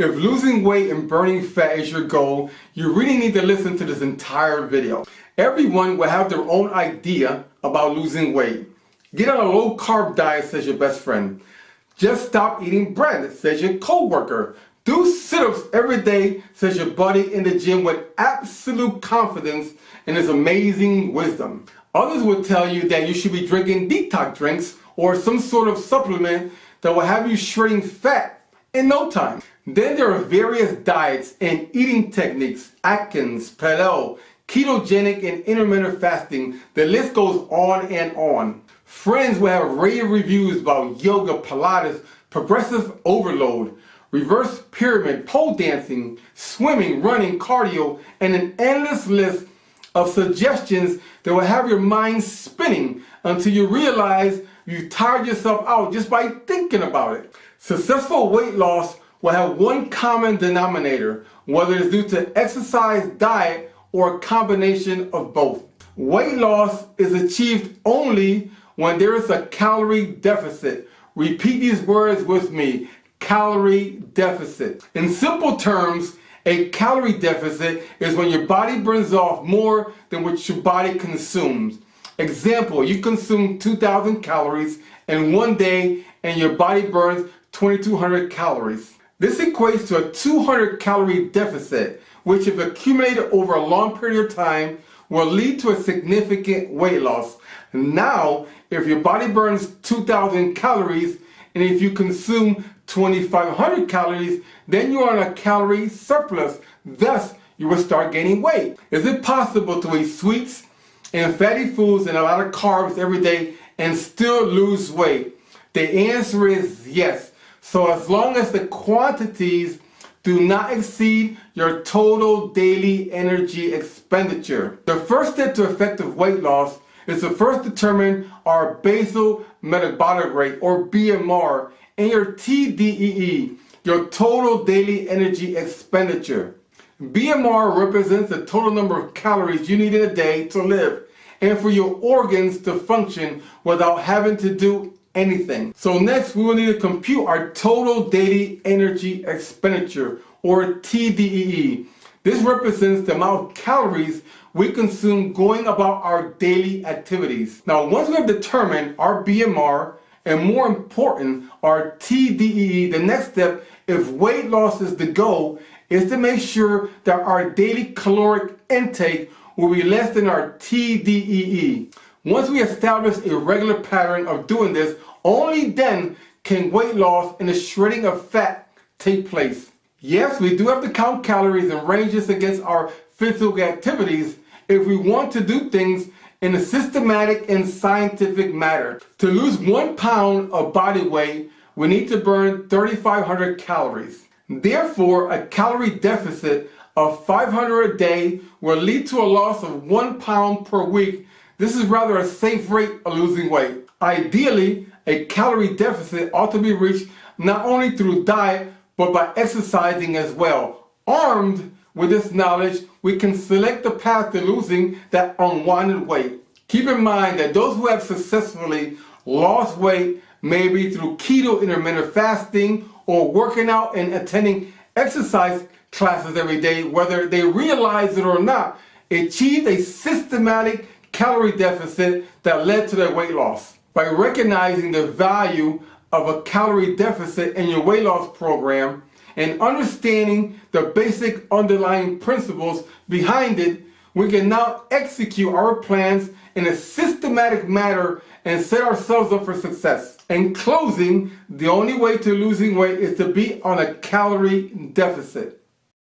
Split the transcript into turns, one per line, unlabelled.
If losing weight and burning fat is your goal, you really need to listen to this entire video. Everyone will have their own idea about losing weight. Get on a low-carb diet, says your best friend. Just stop eating bread, says your coworker. Do sit-ups every day, says your buddy in the gym with absolute confidence and his amazing wisdom. Others will tell you that you should be drinking detox drinks or some sort of supplement that will have you shredding fat in no time. Then there are various diets and eating techniques, Atkins, Paleo, ketogenic, and intermittent fasting. The list goes on and on. Friends will have rave reviews about yoga, Pilates, progressive overload, reverse pyramid, pole dancing, swimming, running, cardio, and an endless list of suggestions that will have your mind spinning until you realize you tired yourself out just by thinking about it. Successful weight loss will have one common denominator, whether it's due to exercise, diet, or a combination of both. Weight loss is achieved only when there is a calorie deficit. Repeat these words with me: calorie deficit. In simple terms, a calorie deficit is when your body burns off more than what your body consumes. Example, you consume 2,000 calories in one day and your body burns 2,200 calories. This equates to a 200 calorie deficit, which if accumulated over a long period of time will lead to a significant weight loss. Now, if your body burns 2,000 calories and if you consume 2,500 calories, then you are on a calorie surplus. Thus, you will start gaining weight. Is it possible to eat sweets and fatty foods and a lot of carbs every day and still lose weight? The answer is yes. So as long as the quantities do not exceed your total daily energy expenditure. The first step to effective weight loss is to first determine our basal metabolic rate, or BMR, and your TDEE, your total daily energy expenditure. BMR represents the total number of calories you need in a day to live and for your organs to function without having to do anything. So next we will need to compute our total daily energy expenditure, or TDEE. This represents the amount of calories we consume going about our daily activities. Now once we have determined our BMR and more important our TDEE, the next step, if weight loss is the goal, is to make sure that our daily caloric intake will be less than our TDEE. Once we establish a regular pattern of doing this, only then can weight loss and the shredding of fat take place. Yes, we do have to count calories and range this against our physical activities if we want to do things in a systematic and scientific manner. To lose 1 pound of body weight, we need to burn 3,500 calories. Therefore, a calorie deficit of 500 a day will lead to a loss of 1 pound per week. This is rather a safe rate of losing weight. Ideally, a calorie deficit ought to be reached not only through diet, but by exercising as well. Armed with this knowledge, we can select the path to losing that unwanted weight. Keep in mind that those who have successfully lost weight, maybe through keto intermittent fasting or working out and attending exercise classes every day, whether they realize it or not, achieved a systematic calorie deficit that led to their weight loss. By recognizing the value of a calorie deficit in your weight loss program and understanding the basic underlying principles behind it, we can now execute our plans in a systematic manner and set ourselves up for success. In closing, the only way to losing weight is to be on a calorie deficit.